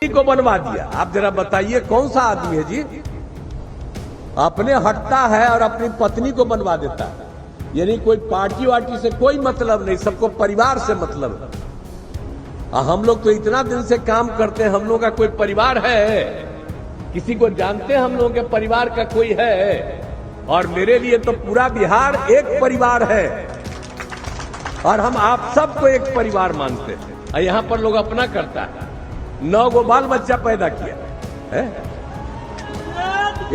को बनवा दिया। आप जरा बताइए कौन सा आदमी है जी, अपने हटता है और अपनी पत्नी को बनवा देता है। यानी कोई पार्टी वार्टी से कोई मतलब नहीं, सबको परिवार से मतलब है। हम लोग तो इतना दिन से काम करते हैं, हम लोग का कोई परिवार है? किसी को जानते हैं हम लोगों के परिवार का कोई है? और मेरे लिए तो पूरा बिहार एक परिवार है और हम आप सबको एक परिवार मानते हैं। यहाँ पर लोग अपना करता है, 9 गो बाल बच्चा पैदा किया है,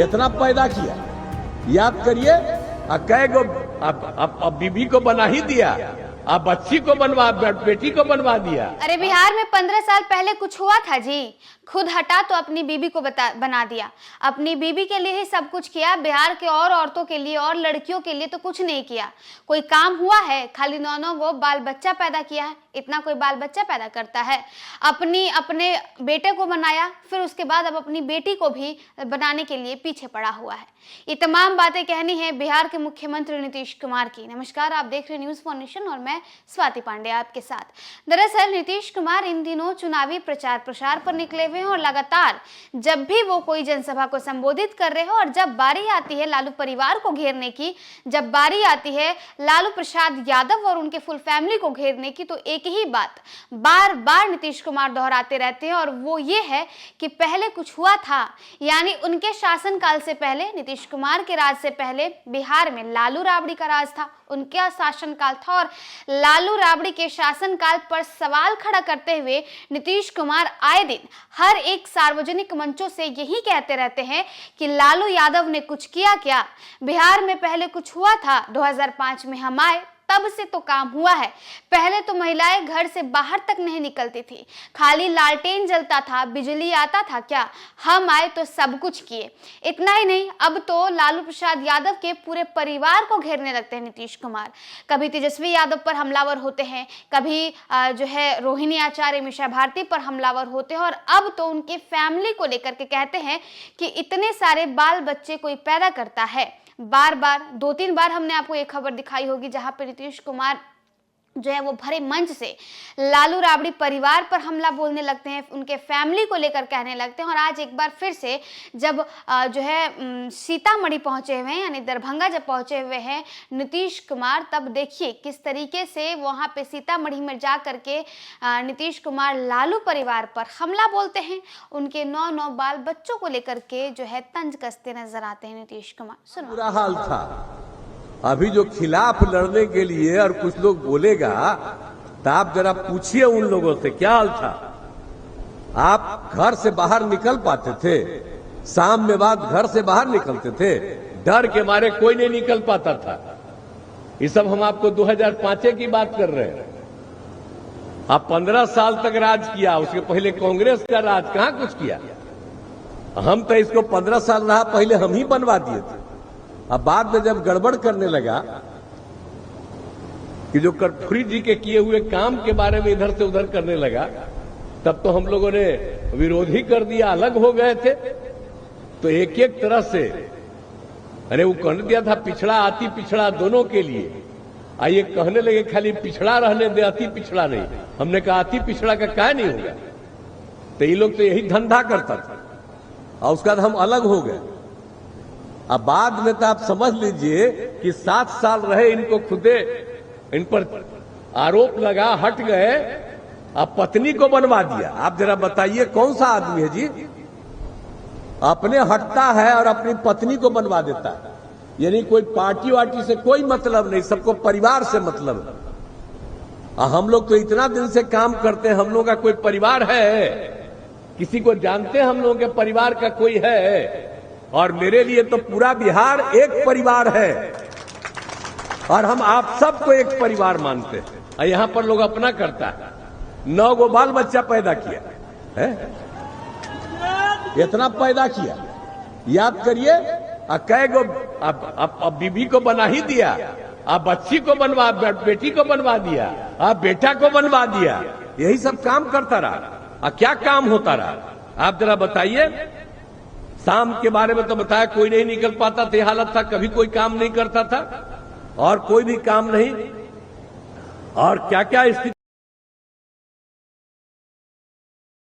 इतना पैदा किया, याद करिए। कै गो अब बीबी को बना ही दिया, अब बच्ची को बनवा, बेटी को बनवा दिया। अरे बिहार में 15 साल पहले कुछ हुआ था जी? खुद हटा तो अपनी बीबी को बना दिया। अपनी बीबी के लिए ही सब कुछ किया, बिहार के और औरतों के लिए और लड़कियों के लिए तो कुछ नहीं किया। कोई काम हुआ है? खाली 9 गो बाल बच्चा पैदा किया है। इतना कोई बाल बच्चा पैदा करता है? अपने बेटे को बनाया, फिर उसके बाद अब अपनी बेटी को भी बनाने के लिए पीछे पड़ा हुआ है। ये तमाम बातें कहनी है बिहार के मुख्यमंत्री नीतीश कुमार की। नमस्कार, आप देख रहे हैं न्यूज़ फाउंडेशन और मैं स्वाति पांडे आपके साथ। दरअसल नीतीश कुमार इन दिनों चुनावी प्रचार प्रसार पर निकले हुए हैं और लगातार जब भी वो कोई जनसभा को संबोधित कर रहे हो और जब बारी आती है लालू परिवार को घेरने की, जब बारी आती है लालू प्रसाद यादव और उनके फुल फैमिली को घेरने की, तो एक ही बात बार बार नीतीश कुमार दोहराते रहते हैं और वो ये है कि पहले कुछ हुआ था। यानी उनके शासनकाल से पहले, नीतीश कुमार के राज से पहले बिहार में लालू राबड़ी का राज था, उनका शासनकाल था। और लालू राबड़ी के शासनकाल पर सवाल खड़ा करते हुए नीतीश कुमार आए दिन हर एक सार्वजनिक मंचों से यही कहते रहते हैं कि लालू यादव ने कुछ किया क्या? बिहार में पहले कुछ हुआ था? 2005 में हम आए तब से तो काम हुआ है। पहले तो महिलाएं घर से बाहर तक नहीं निकलती थी, खाली लालटेन जलता था, बिजली आता था क्या? हम आए तो सब कुछ किए। इतना ही नहीं, अब तो लालू प्रसाद यादव के पूरे परिवार को घेरने लगते हैं नीतीश कुमार। कभी तेजस्वी यादव पर हमलावर होते हैं, कभी जो है रोहिणी आचार्य, मीसा भारती पर हमलावर होते हैं और अब तो उनके फैमिली को लेकर के कहते हैं कि इतने सारे बाल बच्चे कोई पैदा करता है। बार बार 2-3 बार हमने आपको एक खबर दिखाई होगी जहां पे नीतीश कुमार जो है वो भरे मंच से लालू राबड़ी परिवार पर हमला बोलने लगते हैं, उनके फैमिली को लेकर कहने लगते हैं। और आज एक बार फिर से जब जो है सीतामढ़ी पहुंचे हुए हैं, यानी दरभंगा जब पहुंचे हुए हैं नीतीश कुमार, तब देखिए किस तरीके से वहां पे सीतामढ़ी में जा करके नीतीश कुमार लालू परिवार पर हमला बोलते हैं। उनके 9 बाल बच्चों को लेकर के जो है तंज कसते नजर आते हैं नीतीश कुमार। सुनो, बुरा हाल था। अभी जो खिलाफ लड़ने के लिए और कुछ लोग बोलेगा तो आप जरा पूछिए उन लोगों से क्या हाल था। आप घर से बाहर निकल पाते थे? शाम में बाद घर से बाहर निकलते थे? डर के मारे कोई नहीं निकल पाता था। ये सब हम आपको 2005 की बात कर रहे हैं। आप 15 साल तक राज किया, उसके पहले कांग्रेस का राज कहां कुछ किया। हम तो इसको 15 साल रहा, पहले हम ही बनवा दिए थे। अब बाद में जब गड़बड़ करने लगा कि जो कर्पूरी जी के किए हुए काम के बारे में इधर से उधर करने लगा, तब तो हम लोगों ने विरोधी कर दिया, अलग हो गए थे। तो एक एक तरह से अरे वो कहने दिया था पिछड़ा अति पिछड़ा दोनों के लिए, आइए कहने लगे खाली पिछड़ा रहने दे, अति पिछड़ा नहीं। हमने कहा अति पिछड़ा का क्या नहीं होगा। तो ये लोग तो यही धंधा करता था और उसके बाद हम अलग हो गए। अब बाद में तो आप समझ लीजिए कि 7 साल रहे, इनको खुदे इन पर आरोप लगा, हट गए, अब पत्नी को बनवा दिया। आप जरा बताइए कौन सा आदमी है जी, अपने हटता है और अपनी पत्नी को बनवा देता है। यानी कोई पार्टी वार्टी से कोई मतलब नहीं, सबको परिवार से मतलब है। हम लोग तो इतना दिन से काम करते हैं, हम लोग का कोई परिवार है? किसी को जानते हैं हम लोगों के परिवार का कोई है? और मेरे लिए तो पूरा बिहार एक परिवार है और हम आप सबको एक परिवार मानते हैं। यहाँ पर लोग अपना करता है, 9 गो बाल बच्चा पैदा किया है, इतना पैदा किया, याद करिए। कै गो अब बीबी को बना ही दिया, अब बच्ची को बनवा, बेटी को बनवा दिया, अब बेटा को बनवा दिया। यही सब काम करता रहा। क्या काम होता रहा आप जरा बताइए। शाम के बारे में तो बताया, कोई नहीं निकल पाता था, हालत था, कभी कोई काम नहीं करता था और कोई भी काम नहीं, और क्या क्या स्थिति